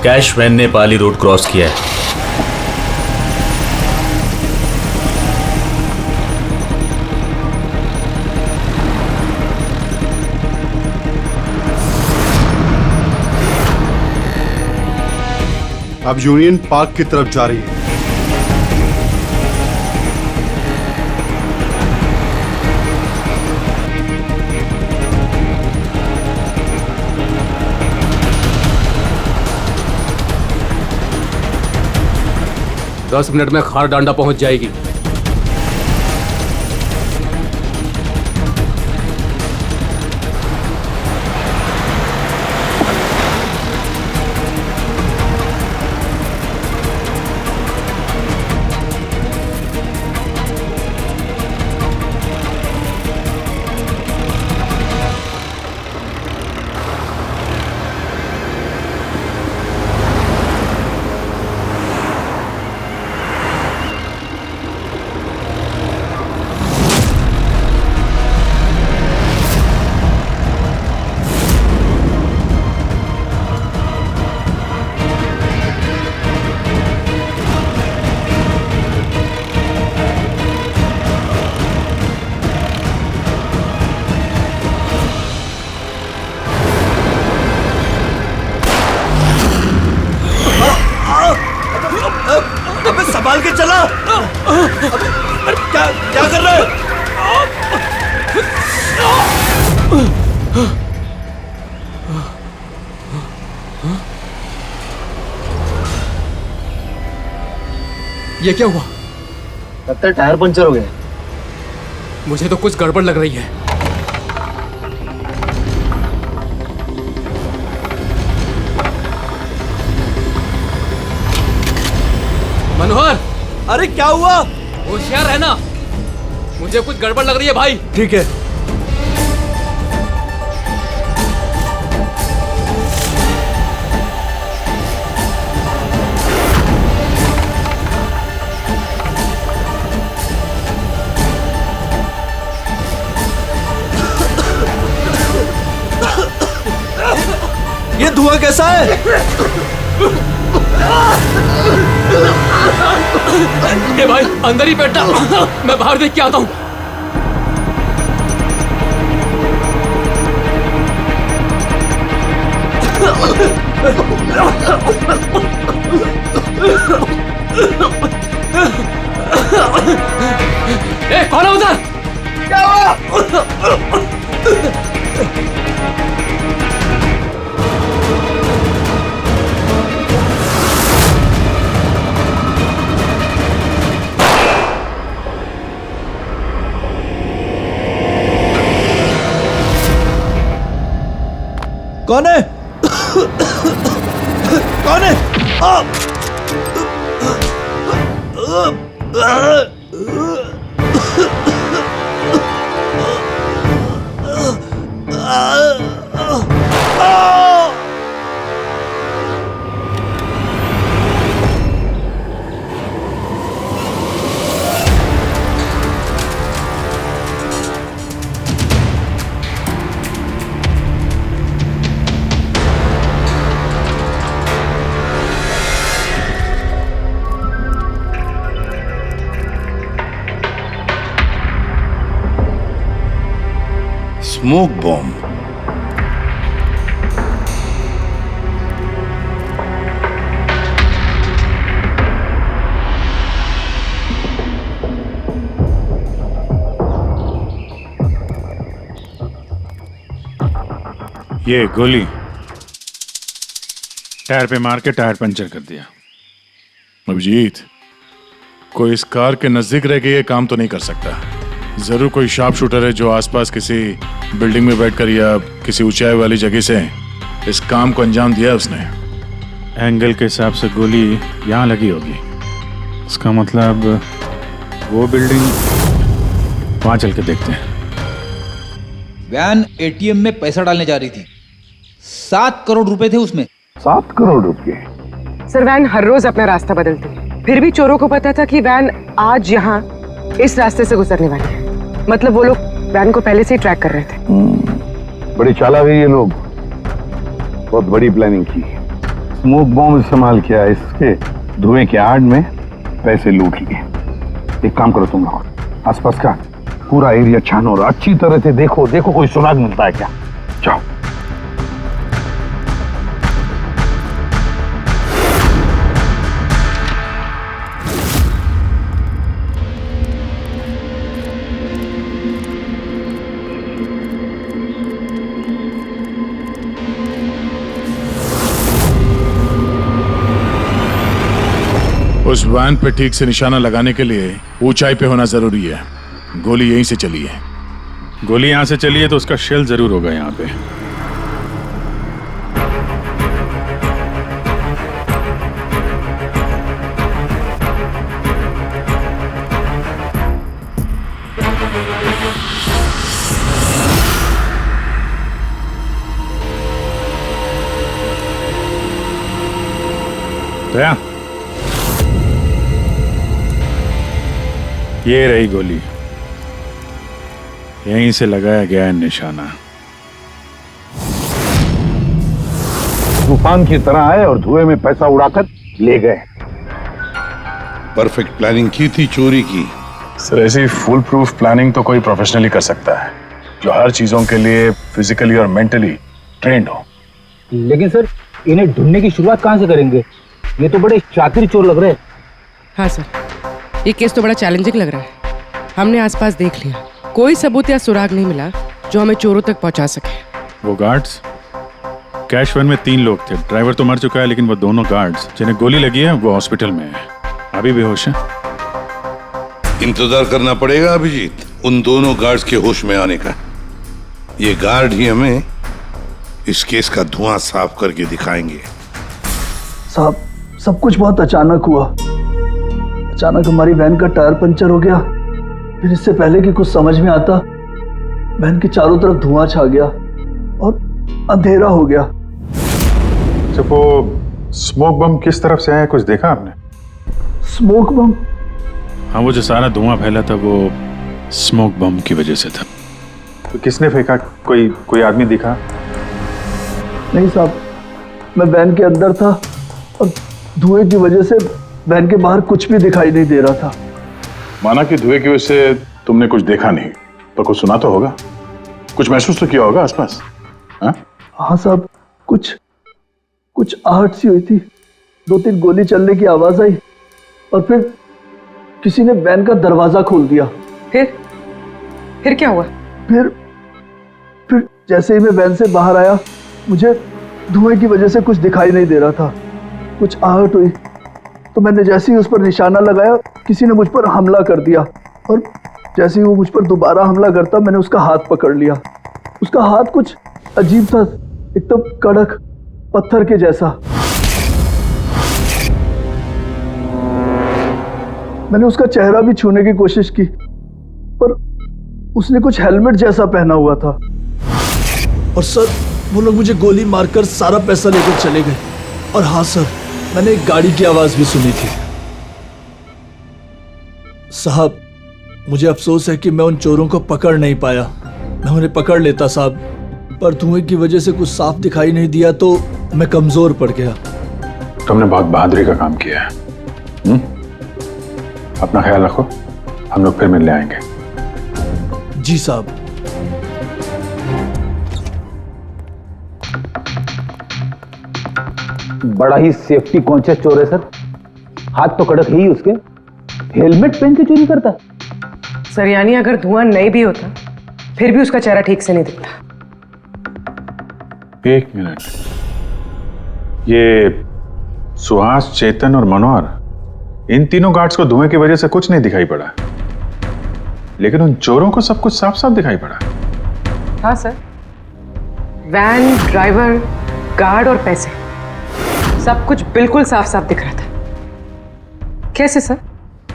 Cash van ने पाली road cross किया है। अब यूनियन पार्क की तरफ जा रही है। दस मिनट में खार डांडा पहुंच जाएगी। संभाल के चला। अरे क्या क्या कर रहा है? ये क्या हुआ? लगता है टायर पंचर हो गया। मुझे तो कुछ गड़बड़ लग रही है। मनोहर, अरे क्या हुआ? होशियार रहना, मुझे कुछ गड़बड़ लग रही है भाई। ठीक है। ये धुआं कैसा है? ए भाई, अंदर ही बैठा, मैं बाहर देख के आता हूं। ए, कौन है उधर? क्या हुआ? कौन है? कौन है? Smoke bomb. ये गोली टायर पे मार के टायर पंचर कर दिया। अभिजीत, कोई इस कार के नजदीक रह के ये काम तो नहीं कर सकता। जरूर कोई शार्प शूटर है जो आसपास किसी बिल्डिंग में बैठकर या किसी ऊंचाई वाली जगह से इस काम को अंजाम दिया उसने। एंगल के हिसाब से गोली यहाँ लगी होगी। इसका मतलब वो बिल्डिंग, वहां चल के देखते हैं। वैन एटीएम में पैसा डालने जा रही थी। 7 करोड़ रुपए थे उसमें। 7 करोड़ रुपए? सर, वैन हर रोज अपना रास्ता बदलती है, फिर भी चोरों को पता था कि वैन आज यहाँ इस रास्ते से गुजरने वाली है। मतलब वो लोग वैन को पहले से ही ट्रैक कर रहे थे। बड़ी चालाक है ये लोग, बहुत बड़ी प्लानिंग की। स्मोक बॉम्ब इस्तेमाल किया है, इसके धुएं के आड़ में पैसे लूट लिए। एक काम करो तुम लोग, आसपास का पूरा एरिया छानो और अच्छी तरह से देखो कोई सुराग मिलता है क्या। जाओ। उस वैन पे ठीक से निशाना लगाने के लिए ऊंचाई पे होना जरूरी है। गोली यहीं से चली है। गोली यहां से चली है तो उसका शेल जरूर होगा यहां पे। दया, ये रही गोली, यहीं से लगाया गया है निशाना। तूफान की तरह आए और धुएं में पैसा उड़ाकर ले गए। परफेक्ट प्लानिंग की थी चोरी की। सर, ऐसी फुल प्रूफ प्लानिंग तो कोई प्रोफेशनली कर सकता है, जो हर चीजों के लिए फिजिकली और मेंटली ट्रेंड हो। लेकिन सर, इन्हें ढूंढने की शुरुआत कहाँ से करेंगे? ये तो बड़े शातिर चोर लग रहे हैं। हाँ सर, ये केस तो बड़ा चैलेंजिंग लग रहा है। हमने आसपास देख लिया, कोई सबूत या सुराग नहीं मिला जो हमें चोरों तक पहुंचा सके। वो गार्ड्स, कैश वैन में 3 लोग थे। ड्राइवर तो मर चुका है, लेकिन वो दोनों गार्ड्स जिन्हें गोली लगी है वो हॉस्पिटल में है, अभी बेहोश है। इंतजार करना पड़ेगा अभिजीत, उन दोनों गार्ड्स के होश में आने का। ये गार्ड ही हमें इस केस का धुआं साफ करके दिखाएंगे। साहब, सब कुछ बहुत अचानक हुआ। अचानक हमारी वैन का टायर पंचर हो गया, फिर इससे पहले कि कुछ समझ में आता, वैन के चारों तरफ धुआं छा गया और अंधेरा हो गया। जब वो स्मोक बम किस तरफ से आया, कुछ देखा आपने? स्मोक बम? हाँ, वो जो सारा धुआं फैला था वो स्मोक बम की वजह से था। तो किसने फेंका? कोई आदमी दिखा? नहीं साहब, मैं वैन के अंदर था और धुएं की वजह से वैन के बाहर कुछ भी दिखाई नहीं दे रहा था। माना कि धुएं की वजह से तुमने कुछ देखा नहीं, तो कुछ सुना तो होगा, कुछ महसूस तो किया होगा आसपास? हाँ साहब, कुछ आहट सी हुई थी, 2-3 गोली चलने की आवाज आई और फिर किसी ने वैन का दरवाजा खोल दिया। फिर क्या हुआ? फिर जैसे ही मैं वैन से बाहर आया, मुझे धुएं की वजह से कुछ दिखाई नहीं दे रहा था। कुछ आहट हुई तो मैंने जैसे ही उस पर निशाना लगाया, किसी ने मुझ पर हमला कर दिया और जैसे ही वो मुझ पर दोबारा हमला करता, मैंने उसका हाथ पकड़ लिया। उसका हाथ कुछ अजीब था, एकदम कड़क पत्थर के जैसा। मैंने उसका चेहरा भी छूने की कोशिश की, पर उसने कुछ हेलमेट जैसा पहना हुआ था। और सर, वो लोग मुझे गोली मारकर सारा पैसा लेकर चले गए। और हाँ सर, मैंने एक गाड़ी की आवाज भी सुनी थी। साहब, मुझे अफसोस है कि मैं उन चोरों को पकड़ नहीं पाया। मैं उन्हें पकड़ लेता साहब, पर धुएं की वजह से कुछ साफ दिखाई नहीं दिया तो मैं कमजोर पड़ गया। तुमने बहुत बहादुरी का काम किया है। अपना ख्याल रखो, हम लोग फिर मिलने आएंगे। जी साहब। बड़ा ही सेफ्टी कॉन्शियस चोर है सर। हाथ तो कड़क ही उसके, हेलमेट पहन के चोरी करता है। सर, यानी अगर धुआं नहीं भी होता फिर भी उसका चेहरा ठीक से नहीं दिखता। 1 मिनट, ये सुहास, चेतन और मनोहर, इन तीनों गार्ड्स को धुएं की वजह से कुछ नहीं दिखाई पड़ा, लेकिन उन चोरों को सब कुछ साफ साफ दिखाई पड़ा। हाँ सर, वैन, ड्राइवर, गार्ड और पैसे, सब कुछ बिल्कुल साफ साफ दिख रहा था। कैसे सर?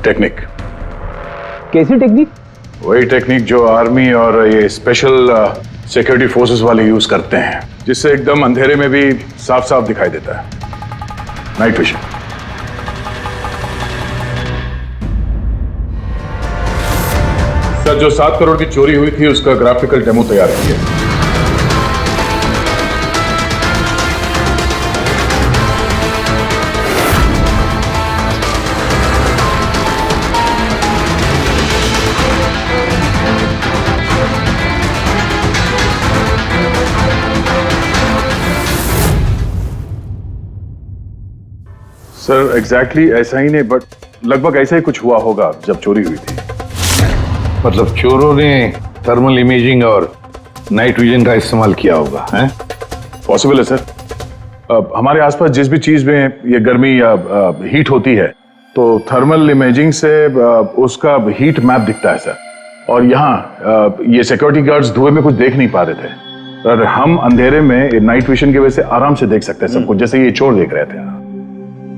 टेक्निक। कैसी टेक्निक? वही टेक्निक जो आर्मी और ये स्पेशल सिक्योरिटी फोर्सेस वाले यूज करते हैं, जिससे एकदम अंधेरे में भी साफ साफ दिखाई देता है। Night vision. सर, जो 7 करोड़ की चोरी हुई थी उसका ग्राफिकल डेमो तैयार किया। सर एग्जैक्टली ऐसा ही नहीं, बट लगभग ऐसा ही कुछ हुआ होगा जब चोरी हुई थी। मतलब चोरों ने थर्मल इमेजिंग और नाइट विजन का इस्तेमाल किया होगा, हैं? पॉसिबल है सर। हमारे आसपास जिस भी चीज में ये गर्मी या हीट होती है तो थर्मल इमेजिंग से उसका हीट मैप दिखता है सर। और यहाँ ये सिक्योरिटी गार्ड्स धुएं में कुछ देख नहीं पा रहे थे, और हम अंधेरे में नाइट विजन की वजह से आराम से देख सकते हैं सब कुछ, जैसे ये चोर देख रहे थे।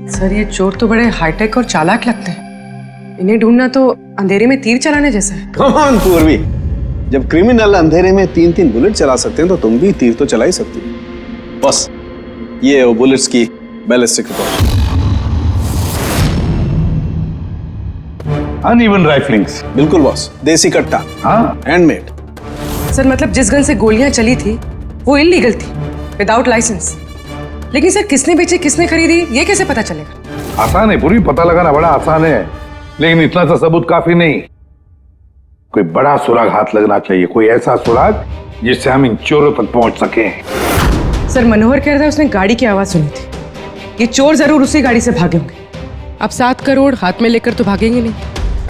सर ये चोर तो बड़े हाईटेक और चालाक लगते हैं। इन्हें ढूंढना तो अंधेरे में तीर चलाने जैसा है। कमान पूर्वी, जब क्रिमिनल अंधेरे में 3-3 बुलेट चला सकते हैं तो तुम भी तीर तो चला ही सकती हो। बस ये वो बुलेट्स की बैलिस्टिक रिपोर्ट। अनइवन राइफलिंग्स। बिल्कुल बॉस, देसी कट्टा, हाँ, हैंडमेड। सर मतलब जिस गन से गोलियां चली थी वो इलीगल थी, विदाउट लाइसेंस। लेकिन सर किसने बेची, किसने खरीदी, ये कैसे पता चलेगा? आसान है पूरी, पता लगाना बड़ा आसान है, लेकिन इतना सा सबूत काफी नहीं। कोई बड़ा सुराग हाथ लगना चाहिए, कोई ऐसा सुराग जिससे हम इन चोरों तक पहुंच सके। सर मनोहर कह रहा था उसने गाड़ी की आवाज सुनी थी। ये चोर जरूर उसी गाड़ी से भागे होंगे। अब 7 करोड़ हाथ में लेकर तो भागेंगे नहीं,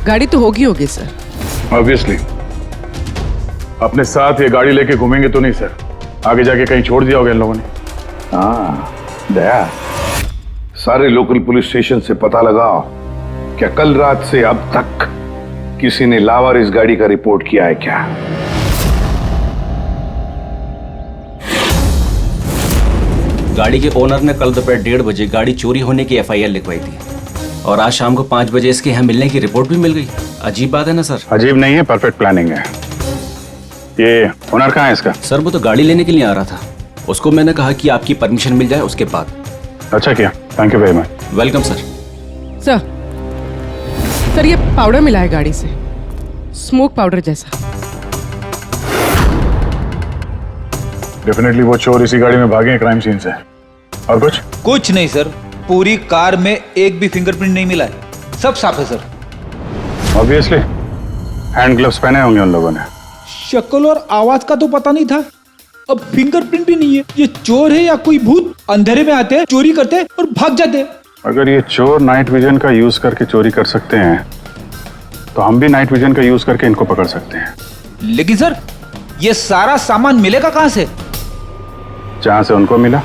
गाड़ी तो होगी सर। ऑब्वियसली अपने साथ ये गाड़ी लेके घूमेंगे तो नहीं सर, आगे जाके कहीं छोड़ दिया होगा इन लोगों ने। हाँ दया, सारे लोकल पुलिस स्टेशन से पता लगाओ क्या कल रात से अब तक किसी ने लावारिस गाड़ी का रिपोर्ट किया है क्या? गाड़ी के ओनर ने कल दोपहर 1:30 बजे गाड़ी चोरी होने की FIR लिखवाई थी, और आज शाम को 5 बजे इसके यहाँ मिलने की रिपोर्ट भी मिल गई। अजीब बात है ना सर? अजीब नहीं है, परफेक्ट प्लानिंग है। ये ओनर कहाँ है इसका? सर वो तो गाड़ी लेने के लिए आ रहा था, उसको मैंने कहा कि आपकी परमिशन मिल जाए उसके बाद। अच्छा किया, thank you very much. Welcome sir. Sir ये पाउडर मिला है गाड़ी से, स्मोक पाउडर जैसा। डेफिनेटली वो चोर इसी गाड़ी में भागे हैं क्राइम सीन से। और कुछ नहीं सर, पूरी कार में एक भी फिंगरप्रिंट नहीं मिला है, सब साफ है सर। ऑब्वियसली हैंड ग्लव्स पहने होंगे उन लोगों ने। शक्ल और आवाज का तो पता नहीं था, अब फिंगरप्रिंट भी नहीं है। ये चोर है या कोई भूत? अंधेरे में आते हैं, चोरी करते हैं और भाग जाते हैं। अगर ये चोर नाइट विजन का यूज करके चोरी कर सकते हैं तो हम भी नाइट विजन का यूज करके इनको पकड़ सकते हैं। लेकिन सर ये सारा सामान मिलेगा कहां से? जहां से उनको मिला।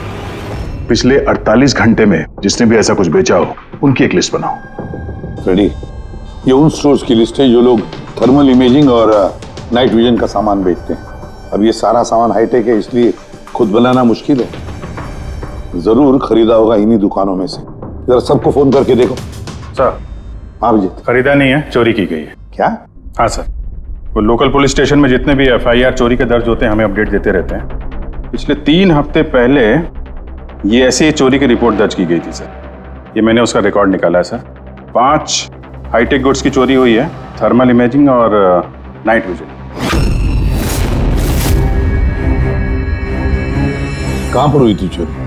पिछले 48 घंटे में जिसने भी ऐसा कुछ बेचा हो उनकी एक लिस्ट बनाओ। रेडी? ये उन स्टोर्स की लिस्ट है जो लोग थर्मल इमेजिंग और नाइट विजन का सामान बेचते हैं। अब ये सारा सामान हाईटेक है, इसलिए खुद बनाना मुश्किल है। जरूर खरीदा होगा इन्हीं दुकानों में से। जरा सबको फोन करके देखो। सर। हाँ विजित। खरीदा नहीं है, चोरी की गई है। क्या? हाँ सर, वो लोकल पुलिस स्टेशन में जितने भी FIR चोरी के दर्ज होते हैं हमें अपडेट देते रहते हैं। पिछले 3 हफ्ते पहले ये ऐसी ही चोरी की रिपोर्ट दर्ज की गई थी सर। ये मैंने उसका रिकॉर्ड निकाला है सर। 5 हाईटेक गुड्स की चोरी हुई है, थर्मल इमेजिंग और नाइट विजन। कहां पर हुई थी चोरी?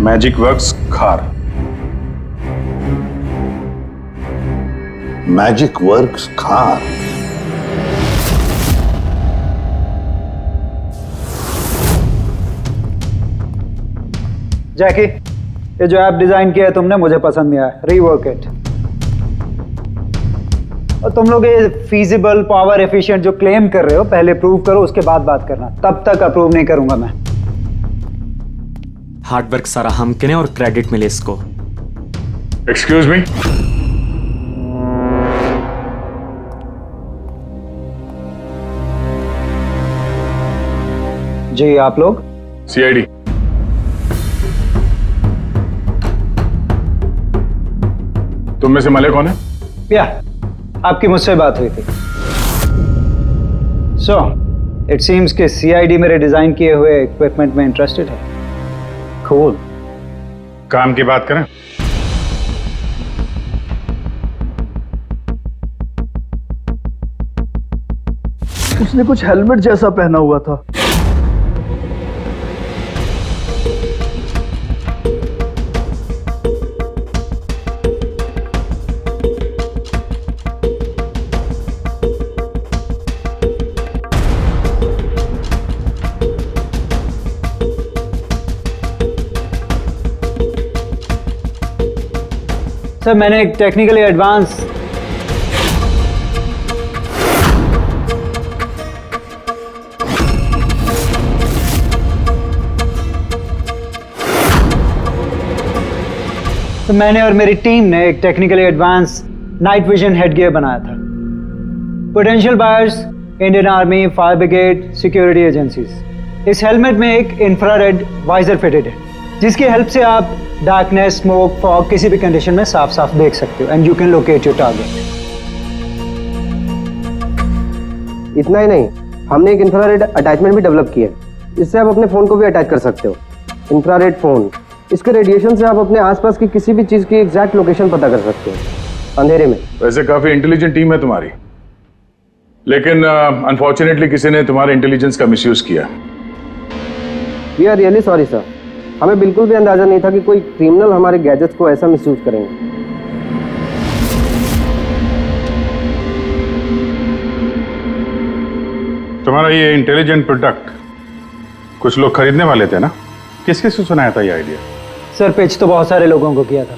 मैजिक वर्क्स खार। मैजिक वर्क्स खार। जैकी, ये जो ऐप डिजाइन किया है तुमने मुझे पसंद नहीं आया, रीवर्क इट। और तुम लोग ये फीजिबल, पावर एफिशिएंट जो क्लेम कर रहे हो पहले प्रूव करो, उसके बाद बात करना। तब तक अप्रूव नहीं करूंगा मैं। हार्डवर्क सारा हम करें और क्रेडिट मिले इसको। Excuse me. जी आप लोग? CID। तुम में से मले कौन है? या आपकी मुझसे बात हुई थी। सो इट सीम्स कि CID मेरे डिजाइन किए हुए इक्विपमेंट में इंटरेस्टेड है। कूल। काम की बात करें। उसने कुछ हेलमेट जैसा पहना हुआ था। सर मैंने एक टेक्निकली एडवांस तो मैंने और मेरी टीम ने एक technically advance night vision headgear बनाया था। Potential buyers Indian army, fire brigade, security agencies. इस हेलमेट में एक इंफ्रारेड वाइजर फिटेड है जिसकी हेल्प से आप डार्कनेस, स्मोक, फॉग किसी भी कंडीशन में साफ साफ देख सकते हो and you can locate your target. इतना ही नहीं, हमने एक इंफ्रारेड अटैचमेंट भी डेवलप किया है। इससे आप अपने फोन को भी अटैच कर सकते हो। इंफ्रारेड फोन, इसके रेडिएशन से आप अपने आसपास की किसी भी चीज की एग्जैक्ट लोकेशन पता कर सकते हो अंधेरे में। वैसे काफी इंटेलिजेंट टीम है तुम्हारी, लेकिन अनफॉर्चुनेटली किसी ने तुम्हारे इंटेलिजेंस का मिसयूज किया। We are really sorry sir, हमें बिल्कुल भी अंदाजा नहीं था कि कोई क्रिमिनल हमारे गैजेट्स को ऐसा मिसयूज करेंगे। तुम्हारा ये इंटेलिजेंट प्रोडक्ट कुछ लोग खरीदने वाले थे ना? किस किस से सुनाया था ये आइडिया? सर पिच तो बहुत सारे लोगों को किया था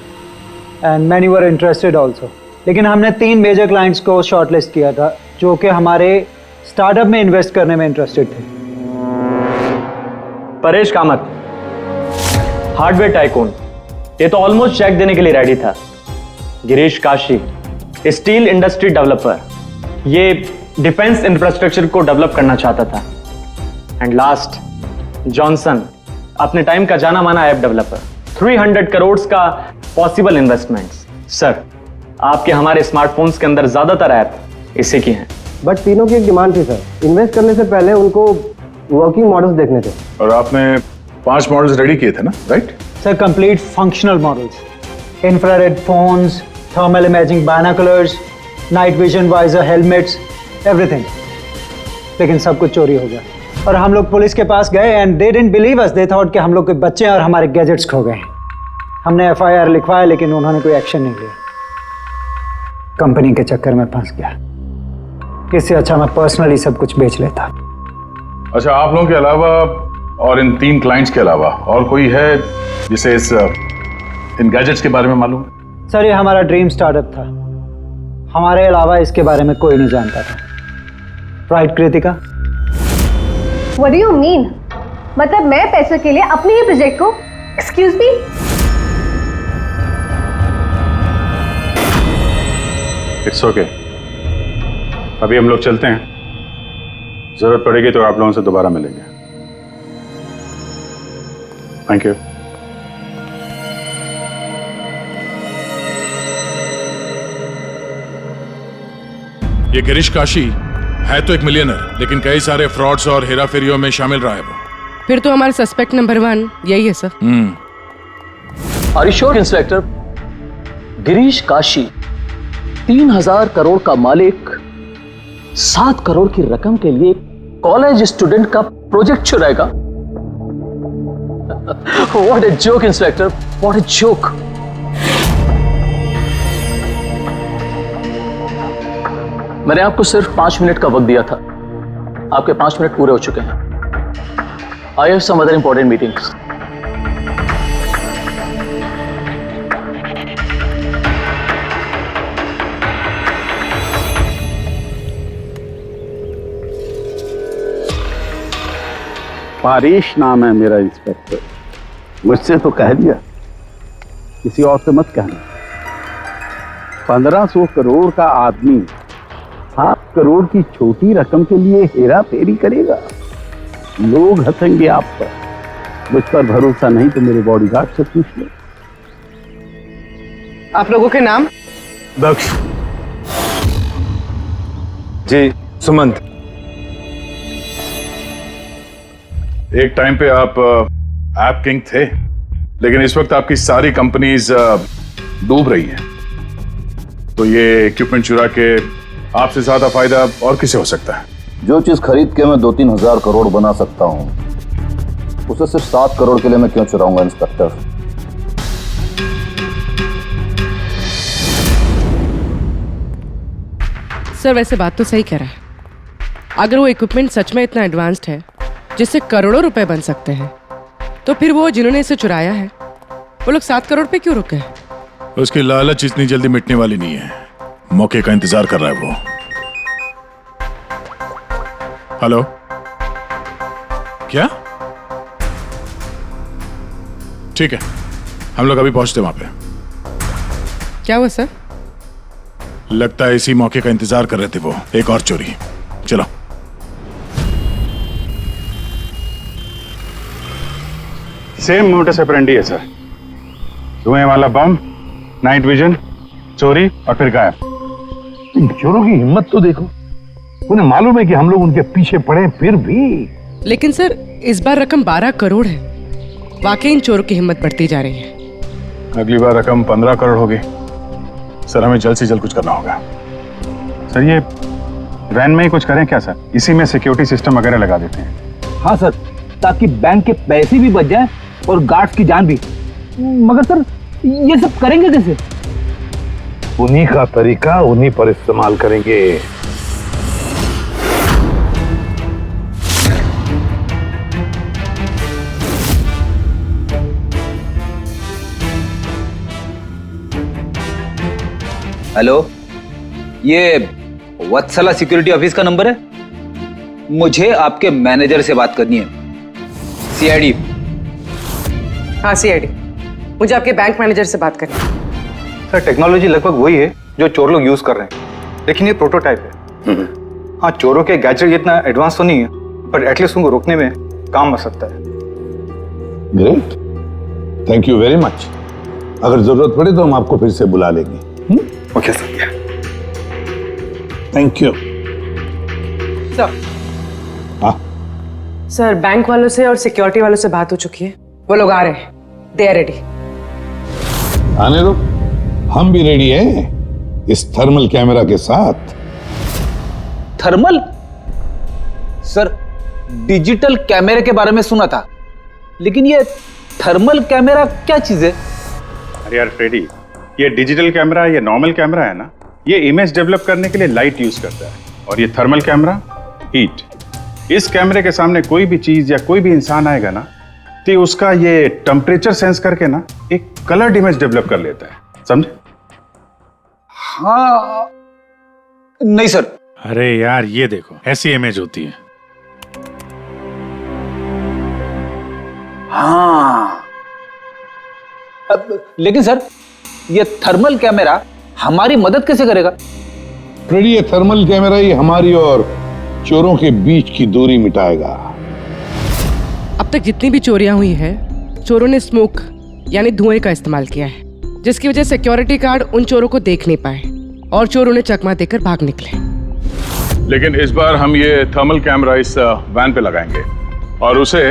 and many were interested also, लेकिन हमने 3 मेजर क्लाइंट्स को शॉर्टलिस्ट किया था जो कि हमारे स्टार्टअप में इन्वेस्ट करने में इंटरेस्टेड थे। परेश कामत, हार्डवेयर टाइकून, ये तो ऑलमोस्ट चेक देने के लिए रेडी था। Girish Kashi, steel industry developer, ये डिफेंस इंफ्रास्ट्रक्चर को डेवलप करना चाहता था। एंड लास्ट जॉनसन, अपने टाइम का जाना माना ऐप डेवलपर, 300 करोड़ का पॉसिबल इन्वेस्टमेंट्स। सर आपके हमारे स्मार्टफोन्स के अंदर ज्यादातर ऐप इसी की हैं। बट तीनों की एक डिमांड थी सर, इन्वेस्ट करने से पहले उनको वर्किंग मॉडल्स देखने थे। और आपने 5 मॉडल्स रेडी किए थे ना, right? Sir complete functional models, infrared phones, thermal imaging binoculars, night vision visor helmets, everything. लेकिन सब कुछ चोरी हो गया और हम लोग पुलिस के पास गए and they didn't believe us, they thought कि हम लोग के बच्चे और हमारे गैजेट्स खो गए। हमने FIR लिखवाया लेकिन उन्होंने कोई एक्शन नहीं लिया। कंपनी के चक्कर में फंस गया। इससे अच्छा मैं पर्सनली सब कुछ बेच लेता। अच्छा, आप लोगों के अलावा और इन 3 क्लाइंट्स के अलावा और कोई है जिसे इन गैजेट्स के बारे में मालूम? सर ये हमारा ड्रीम स्टार्टअप था, हमारे अलावा इसके बारे में कोई नहीं जानता था। Right Kritika? What do you mean? मतलब मैं पैसों के लिए अपने ही प्रोजेक्ट को, एक्सक्यूज मी? इट्स ओके, अभी हम लोग चलते हैं, जरूरत पड़ेगी तो आप लोगों से दोबारा मिलेंगे। Thank you. ये गिरीश काशी है तो एक मिलियनर, लेकिन कई सारे फ्रॉड्स और हेराफेरियों में शामिल रहा है वो। फिर तो हमारा सस्पेक्ट नंबर 1 यही है sir. Are you sure inspector? Girish Kashi 3000 crore का मालिक 7 करोड़ की रकम के लिए कॉलेज स्टूडेंट का प्रोजेक्ट चुराएगा? What a joke inspector, what a joke. मैंने आपको सिर्फ 5 मिनट का वक्त दिया था, आपके 5 मिनट पूरे हो चुके हैं। I have some other important meetings. Paresh नाम है मेरा इंस्पेक्टर। मुझसे तो कह दिया, किसी और से मत कहना। 1500 करोड़ का आदमी 7 करोड़ की छोटी रकम के लिए हेरा फेरी करेगा? लोग हंसेंगे आप पर। मुझ पर भरोसा नहीं तो मेरे बॉडीगार्ड से पूछ लो। आप लोगों के नाम? दक्ष जी, सुमंत। एक टाइम पे आप ऐप किंग थे, लेकिन इस वक्त आपकी सारी कंपनीज डूब रही हैं। तो ये इक्विपमेंट चुरा के आपसे ज्यादा फायदा और किसे हो सकता है? जो चीज खरीद के मैं 2-3 हजार करोड़ बना सकता हूं, उसे सिर्फ 7 करोड़ के लिए मैं क्यों चुराऊंगा इंस्पेक्टर? सर वैसे बात तो सही कह रहा है। अगर वो इक्विपमेंट सच में इतना एडवांस्ड है जिससे करोड़ों रुपए बन सकते हैं, तो फिर वो जिन्होंने इसे चुराया है वो लोग 7 करोड़ पे क्यों रुके हैं? उसकी लालच इतनी जल्दी मिटने वाली नहीं है। मौके का इंतजार कर रहा है वो। हेलो, क्या? ठीक है, हम लोग अभी पहुंचते वहां पे। क्या हुआ सर? लगता है इसी मौके का इंतजार कर रहे थे वो। एक और चोरी। चलो। सेम मोटस ऑपरेंडी है सर। धुएं वाला बम, नाइट विजन, चोरी और फिर गायब। इन चोरों की हिम्मत तो देखो, उन्हें मालूम है कि हम लोग उनके पीछे पड़े, फिर भी। लेकिन सर इस बार रकम 12 करोड़ है। वाकई इन चोरों की हिम्मत बढ़ती जा रही है। अगली बार रकम 15 करोड़ होगी। सर हमें जल्द से जल्द कुछ करना होगा। सर ये वैन में ही कुछ करें क्या सर? इसी में सिक्योरिटी सिस्टम वगैरह लगा देते हैं। हाँ सर, ताकि बैंक के पैसे भी बच जाएं और गार्ड्स की जान भी। मगर सर ये सब करेंगे कैसे? उन्हीं का तरीका उन्हीं पर इस्तेमाल करेंगे। हेलो, ये वत्सला सिक्योरिटी ऑफिस का नंबर है? मुझे आपके मैनेजर से बात करनी है। सीआईडी। हाँ सीआईडी, मुझे आपके बैंक मैनेजर से बात करनी है। सर टेक्नोलॉजी लगभग वही है जो चोर लोग यूज कर रहे हैं, लेकिन ये प्रोटोटाइप है। हाँ, चोरों के गैजेट इतना एडवांस तो नहीं है, पर एटलीस्ट उनको रोकने में काम आ सकता है। Great, thank you very much. अगर जरूरत पड़े तो हम आपको फिर से बुला लेंगे। Okay sir. Thank you. Sir, हाँ सर बैंक वालों से और सिक्योरिटी वालों से बात हो चुकी है। वो लोग आ रहे हैं। They are ready. आने दो, हम भी रेडी हैं इस थर्मल कैमरा के साथ। थर्मल? सर डिजिटल कैमरे के बारे में सुना था, लेकिन ये थर्मल कैमरा क्या चीज है? अरे यार फ्रेडी, ये डिजिटल कैमरा, ये नॉर्मल कैमरा है ना, ये इमेज डेवलप करने के लिए लाइट यूज करता है, और ये थर्मल कैमरा हीट। इस कैमरे के सामने कोई भी चीज या कोई भी इंसान आएगा ना, तो उसका ये टेम्परेचर सेंस करके ना एक कलर्ड इमेज डेवलप कर लेता है, समझे? हाँ नहीं सर। अरे यार ये देखो, ऐसी इमेज होती है। हाँ लेकिन सर ये थर्मल कैमरा हमारी मदद कैसे करेगा? फ्रेडी, ये थर्मल कैमरा ही हमारी और चोरों के बीच की दूरी मिटाएगा। अब तक जितनी भी चोरियां हुई है, चोरों ने स्मोक यानी धुएं का इस्तेमाल किया है, जिसकी वजह से सिक्योरिटी गार्ड उन चोरों को देख नहीं पाए और चोर उन्हें चकमा देकर भाग निकले। लेकिन इस बार हम ये थर्मल कैमरा इस वैन पे लगाएंगे और उसे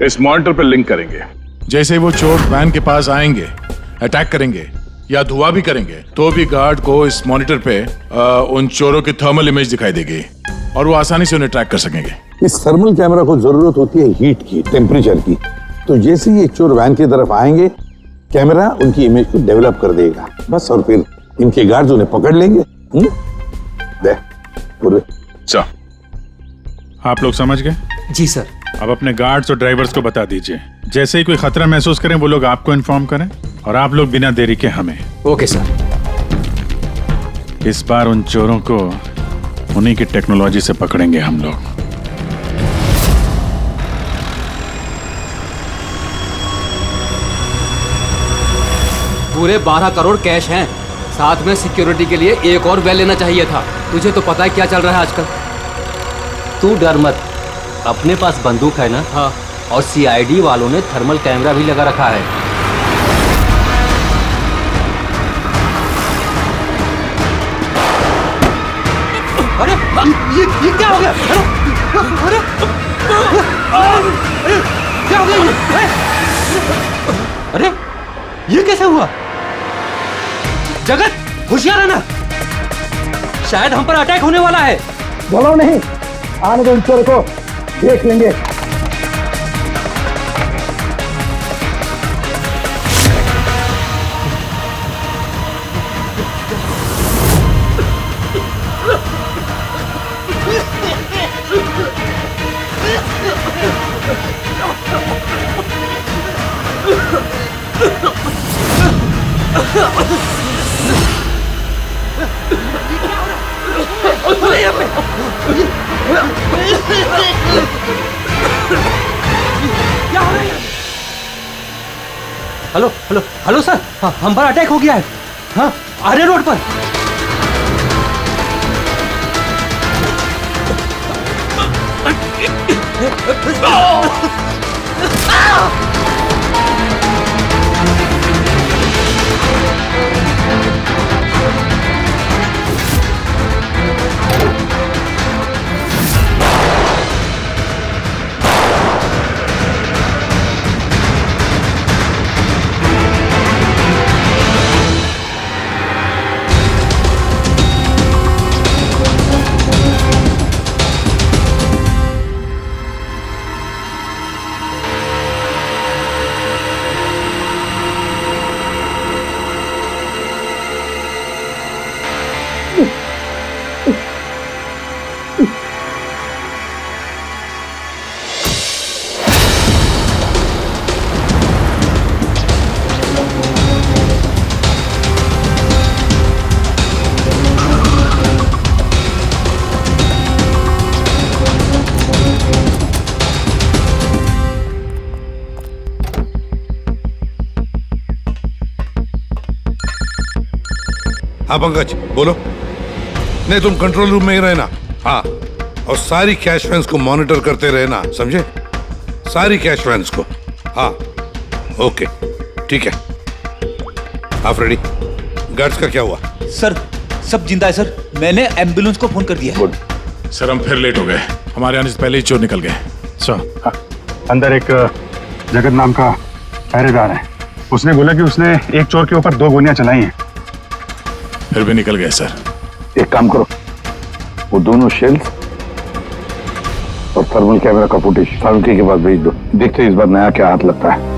इस मॉनिटर पे लिंक करेंगे। जैसे वो चोर वैन के पास आएंगे, अटैक करेंगे या धुआं भी करेंगे, तो भी गार्ड को इस मॉनिटर पे उन चोरों की थर्मल इमेज दिखाई देगी और वो आसानी से उन्हें ट्रैक कर सकेंगे। इस थर्मल कैमरा को जरूरत होती है हीट की, टेम्परेचर की। तो जैसे ही ये चोर वैन की तरफ आएंगे, कैमरा उनकी इमेज को डेवलप कर देगा बस, और फिर इनके गार्ड्स उन्हें पकड़ लेंगे। देख पूरे। आप लोग समझ गए? जी सर। अब अपने गार्ड्स और ड्राइवर्स को बता दीजिए, जैसे ही कोई खतरा महसूस करें वो लोग आपको इन्फॉर्म करें, और आप लोग बिना देरी के हमें। Okay sir. इस बार उन चोरों को उन्हीं की टेक्नोलॉजी से पकड़ेंगे हम लोग। पूरे 12 करोड़ कैश हैं, साथ में सिक्योरिटी के लिए एक और वैन लेना चाहिए था। तुझे तो पता है क्या चल रहा है आजकल। तू डर मत, अपने पास बंदूक है ना? हाँ। और सीआईडी वालों ने थर्मल कैमरा भी लगा रखा है। अरे ये क्या हो गया? अरे क्या हो गया? अरे ये कैसे हुआ? जगत होशियार रहना, शायद हम पर अटैक होने वाला है। बोलो नहीं, आने दो, चोर को देख लेंगे। हेलो हेलो हेलो सर, हाँ, हम पर अटैक हो गया है। हाँ, आर्य रोड पर। हाँ पंकज बोलो। नहीं तुम कंट्रोल रूम में ही रहना। हाँ, और सारी कैश वैन्स को मॉनिटर करते रहना, समझे? सारी कैश वैन्स को। हाँ ओके ठीक है। आप रेडी? गार्ड्स का क्या हुआ? सर सब जिंदा है सर, मैंने एम्बुलेंस को फोन कर दिया। गुड। सर हम फिर लेट हो गए, हमारे आने से पहले ही चोर निकल गए। हाँ, अंदर एक जगत नाम का पहरेदार है, उसने बोला कि उसने एक चोर के ऊपर 2 गोलियां चलाई हैं। फिर भी निकल गए सर। एक काम करो, वो दोनों शेल्स और थर्मल कैमरा का फुटेज फारूकी के पास भेज दो। देखते हैं इस बार नया क्या हाथ लगता है।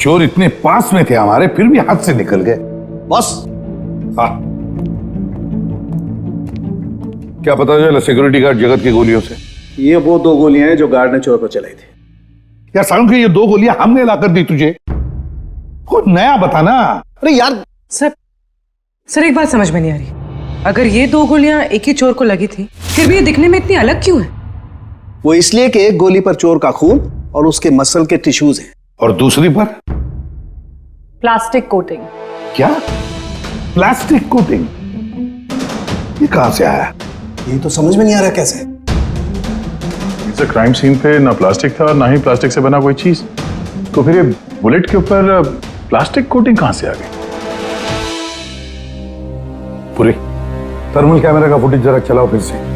चोर इतने पास में थे हमारे, फिर भी हाथ से निकल गए। बस हाँ, क्या पता चला सिक्योरिटी गार्ड जगत की गोलियों से? ये वो 2 गोलियां हैं जो गार्ड ने चोर पर चलाई थी। यार सालू ये 2 गोलियां हमने लाकर दी तुझे, कुछ नया बताना। अरे यार सर एक बात समझ में नहीं आ रही। अगर ये 2 गोलियां एक ही चोर को लगी थी, फिर भी ये दिखने में इतनी अलग क्यों है? वो इसलिए कि एक गोली पर चोर का खून और उसके मसल के टिश्यूज हैं, और दूसरी पर प्लास्टिक कोटिंग। क्या? Plastic coating? ये कहां से आया? ये तो समझ में नहीं आ रहा कैसे। इस क्राइम सीन पे ना प्लास्टिक था ना ही प्लास्टिक से बना कोई चीज, तो फिर ये बुलेट के ऊपर प्लास्टिक कोटिंग कहां से आ गई? पूरी थर्मल कैमरा का फुटेज जरा चलाओ फिर से।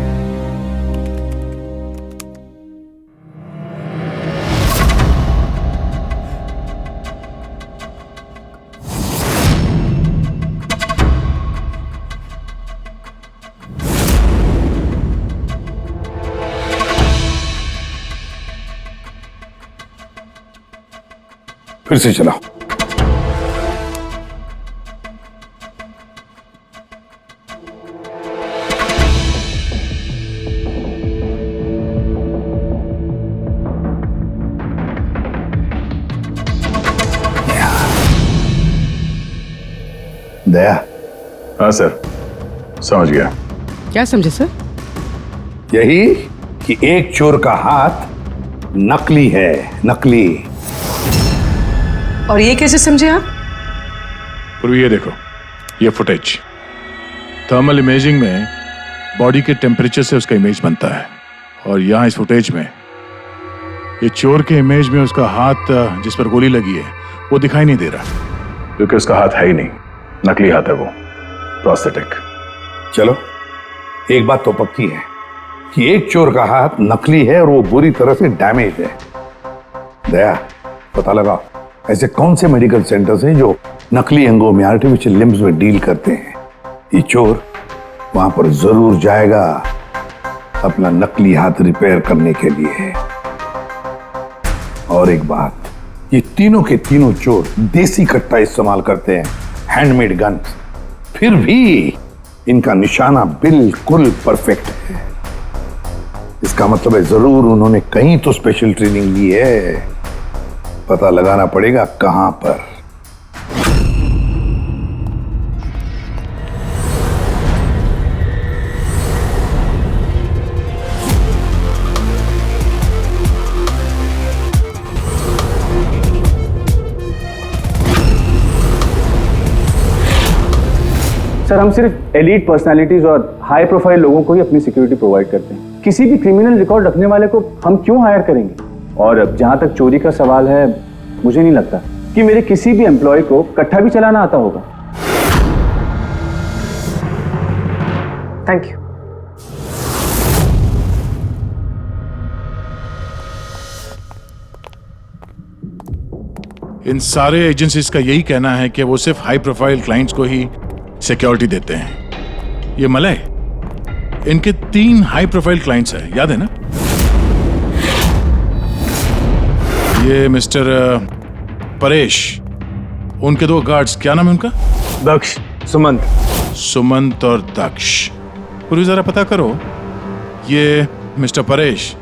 फिर से चलाओ। दया। हाँ सर, समझ गया। क्या समझे सर? यही कि एक चोर का हाथ नकली है, नकली। और ये कैसे समझे आप? पूर्वी ये देखो, ये फुटेज थर्मल इमेजिंग में बॉडी के टेम्परेचर से उसका इमेज बनता है, और यहाँ इस फुटेज में ये चोर के इमेज में उसका हाथ जिस पर गोली लगी है वो दिखाई नहीं दे रहा, क्योंकि उसका हाथ है ही नहीं, नकली हाथ है वो, प्रोस्थेटिक। चलो एक बात तो पक्की है कि एक चोर का हाथ नकली है और वो बुरी तरह से डैमेज है। दया, पता लगा ऐसे कौन से मेडिकल सेंटर्स हैं जो नकली अंगों में, आर्टिफिशियल लिम्स में डील करते हैं। ये चोर वहां पर जरूर जाएगा अपना नकली हाथ रिपेयर करने के लिए। और एक बात, ये तीनों के तीनों चोर देसी कट्टा इस्तेमाल करते हैं, हैंडमेड गन। फिर भी इनका निशाना बिल्कुल परफेक्ट है। इसका मतलब है जरूर उन्होंने कहीं तो स्पेशल ट्रेनिंग ली है। पता लगाना पड़ेगा कहां पर। सर, हम सिर्फ एलीट पर्सनालिटीज और हाई प्रोफाइल लोगों को ही अपनी सिक्योरिटी प्रोवाइड करते हैं। किसी भी क्रिमिनल रिकॉर्ड रखने वाले को हम क्यों हायर करेंगे? और जहां तक चोरी का सवाल है, मुझे नहीं लगता कि मेरे किसी भी एम्प्लॉय को कट्टा भी चलाना आता होगा। Thank you. इन सारे एजेंसीज का यही कहना है कि वो सिर्फ हाई प्रोफाइल क्लाइंट्स को ही सिक्योरिटी देते हैं। ये मलय, इनके 3 हाई प्रोफाइल क्लाइंट्स हैं, याद है ना? ये मिस्टर परेश, उनके 2 गार्ड्स, क्या नाम है उनका? दक्ष, सुमंत। सुमंत और दक्ष। पूरी जरा पता करो, ये मिस्टर परेश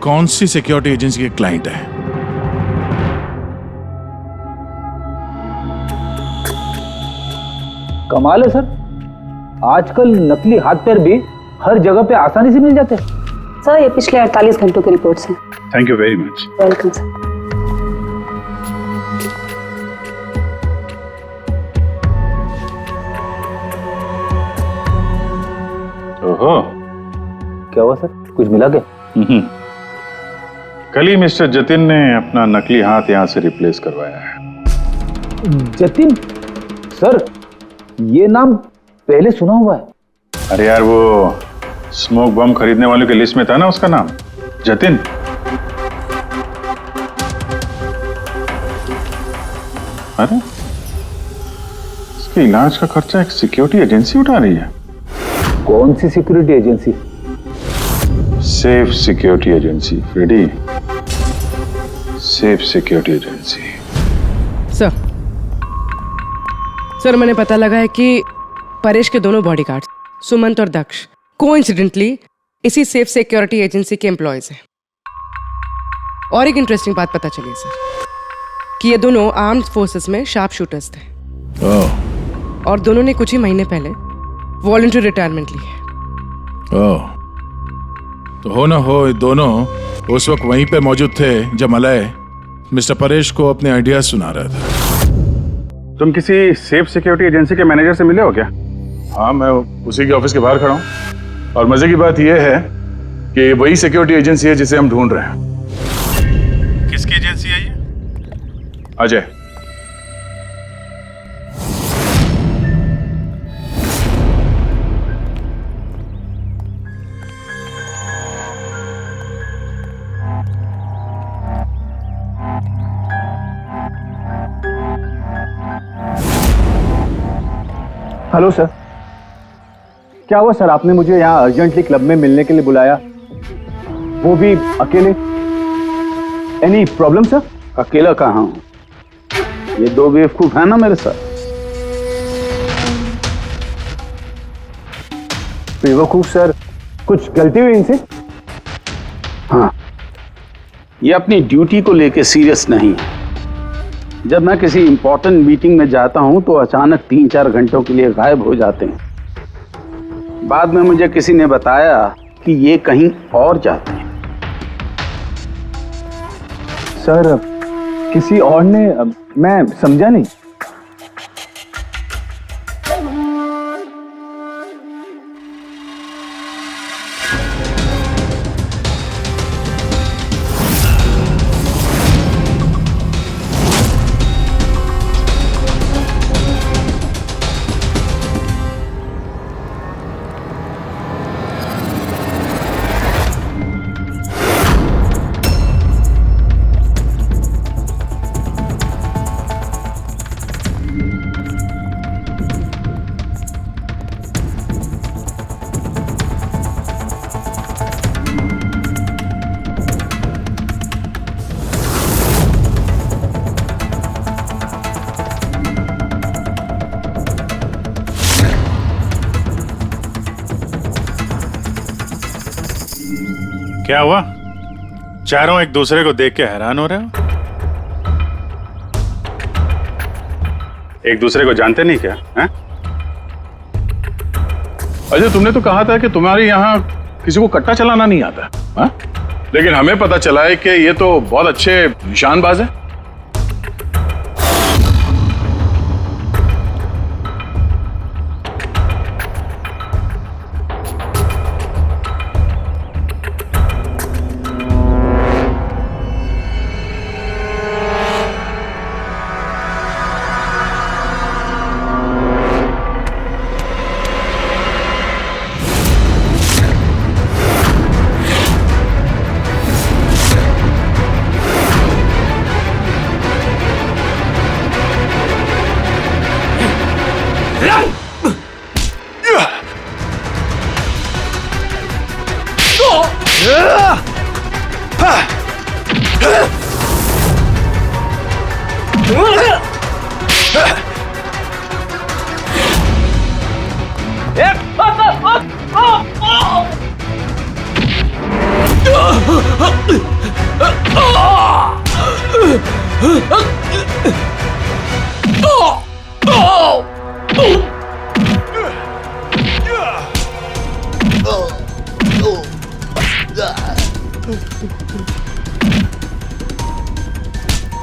कौन सी सिक्योरिटी एजेंसी के क्लाइंट है? कमाल है सर, आजकल नकली हाथ पैर भी हर जगह पे आसानी से मिल जाते हैं। सर, ये पिछले 48 घंटों की रिपोर्ट्स हैं। Thank you very much. Welcome sir. ओहो, क्या हुआ सर, कुछ मिला क्या? कल ही मिस्टर जतिन ने अपना नकली हाथ यहाँ से रिप्लेस करवाया है। जतिन? सर, ये नाम पहले सुना हुआ है। अरे यार, वो स्मोक बम खरीदने वालों की लिस्ट में था ना उसका नाम, जतिन। अरे, इसके इलाज का खर्चा एक सिक्योरिटी एजेंसी उठा रही है। कौन सी security agency? Safe security agency Freddy, safe security agency. Sir, मैंने पता लगा है कि परेश के दोनों बॉडीगार्ड्स, सुमंत और दक्ष, कोइंसिडेंटली इसी सेफ सिक्योरिटी एजेंसी के एम्प्लॉयज हैं। और एक इंटरेस्टिंग बात पता चली सर, कि ये दोनों आर्म्ड फोर्सेस में शार्प शूटर्स थे। और दोनों ने कुछ ही महीने पहले वॉलंटरी रिटायरमेंट ली है। तो हो ना हो, दोनों उस वक्त वहीं पे मौजूद थे जब मलय मिस्टर परेश को अपने आइडियाज सुना रहा था। तुम किसी सेफ सिक्योरिटी एजेंसी के मैनेजर से मिले हो क्या? हाँ, मैं उसी के ऑफिस के बाहर खड़ा हूँ। और मजे की बात यह है कि वही सिक्योरिटी एजेंसी है जिसे हम ढूंढ रहे हैं। किसकी एजेंसी है ये? अजय। हेलो सर, क्या हुआ सर? आपने मुझे यहाँ अर्जेंटली क्लब में मिलने के लिए बुलाया, वो भी अकेले। Any problem sir? अकेला कहाँ हूँ, ये 2 बेवकूफ है ना मेरे साथ। बेवकूफ सर? कुछ गलती हुई इनसे? हाँ, ये अपनी ड्यूटी को लेके सीरियस नहीं है। जब मैं किसी इंपॉर्टेंट मीटिंग में जाता हूं तो अचानक 3-4 घंटों के लिए गायब हो जाते हैं। बाद में मुझे किसी ने बताया कि ये कहीं और जाते हैं। सर, किसी और ने? मैं समझा नहीं। क्या हुआ? चारों एक दूसरे को देख के हैरान हो रहे हो? एक दूसरे को जानते नहीं क्या? हैं? अजय, तुमने तो कहा था कि तुम्हारे यहाँ किसी को कट्टा चलाना नहीं आता, हाँ? लेकिन हमें पता चला है कि ये तो बहुत अच्छे निशानबाज है।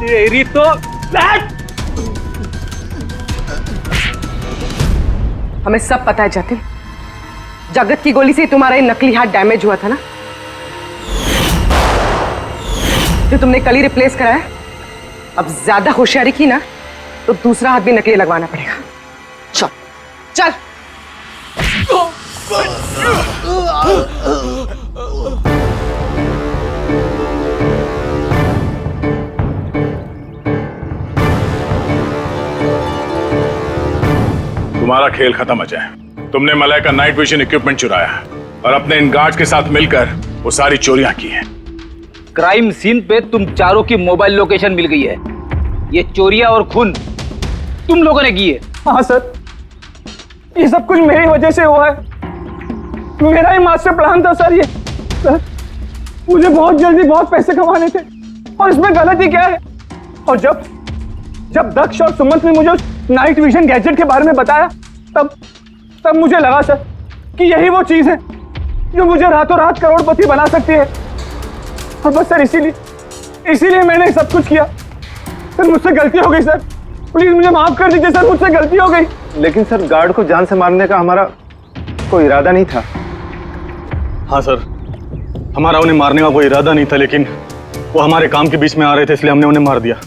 तेरी तो हमें सब पता है जतिन, जगत की गोली से तुम्हारा ये नकली हाथ डैमेज हुआ था ना, जो तुमने कल ही रिप्लेस कराया। अब ज्यादा होशियारी की ना तो दूसरा हाथ भी नकली लगवाना पड़ेगा। चल चल। तुम्हारा खेल खत्म अजय। तुमने मलय का नाइट विजन इक्विपमेंट चुराया है और अपने इन गार्ड्स के साथ मिलकर वो सारी चोरियां की हैं। क्राइम सीन पे तुम चारों की मोबाइल लोकेशन मिल गई है। ये चोरियां और खून तुम लोगों ने की है। हाँ सर, ये सब कुछ मेरी वजह से हुआ है। मेरा ही मास्टर प्लान था सर ये। सर, मुझे बहुत जल्दी बहुत पैसे कमाने थे और इसमें गलती क्या है? और जब दक्ष और सुमंत ने मुझे उस नाइट विजन गैजेट के बारे में बताया, तब मुझे लगा सर कि यही वो चीज है जो मुझे रातों रात करोड़पति बना सकती है। और बस सर इसीलिए मैंने सब कुछ किया। सर मुझसे गलती हो गई सर, प्लीज मुझे माफ कर दीजिए सर, मुझसे गलती हो गई। लेकिन सर, गार्ड को जान से मारने का हमारा कोई इरादा नहीं था। हाँ सर, हमारा उन्हें मारने का कोई इरादा नहीं था, लेकिन वो हमारे काम के बीच में आ रहे थे, इसलिए हमने उन्हें मार दिया।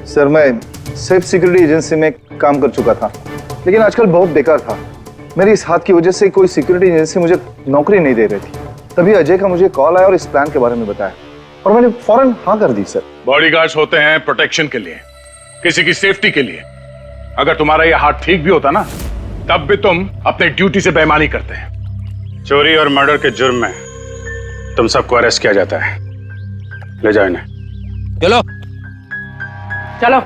सर, मैं सेफ सिक्योरिटी एजेंसी में काम कर चुका था, लेकिन आजकल बहुत बेकार था। मेरी इस हाथ की वजह से कोई सिक्योरिटी एजेंसी मुझे नौकरी नहीं दे रही थी। तभी अजय का मुझे कॉल आया और इस प्लान के बारे में बताया और मैंने फौरन हाँ कर दी। सर, बॉडीगार्ड्स होते हैं प्रोटेक्शन के लिए, किसी की सेफ्टी के लिए। अगर तुम्हारा यह हाथ ठीक भी होता ना, तब भी तुम अपने ड्यूटी से बेईमानी करते हैं। चोरी और मर्डर के जुर्म में तुम सबको अरेस्ट किया जाता है। ले जाओ इन्हें। चलो चलो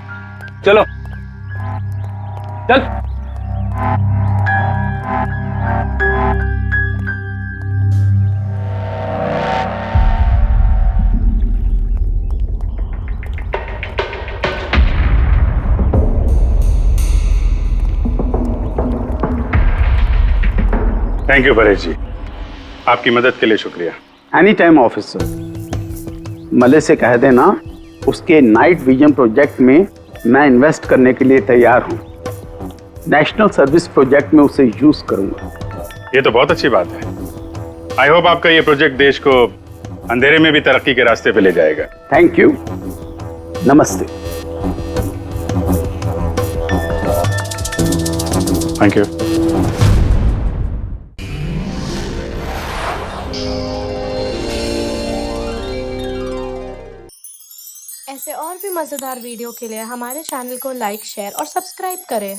चलो चल। थैंक यू परेश जी, आपकी मदद के लिए शुक्रिया। Any time officer. मले से कह देना उसके नाइट विजन प्रोजेक्ट में मैं इन्वेस्ट करने के लिए तैयार हूं। नेशनल सर्विस प्रोजेक्ट में उसे यूज करूंगा। ये तो बहुत अच्छी बात है। आई होप आपका ये प्रोजेक्ट देश को अंधेरे में भी तरक्की के रास्ते पे ले जाएगा। Thank you. नमस्ते। Thank you. ऐसे और भी मज़ेदार वीडियो के लिए हमारे चैनल को लाइक, शेयर और सब्सक्राइब करें।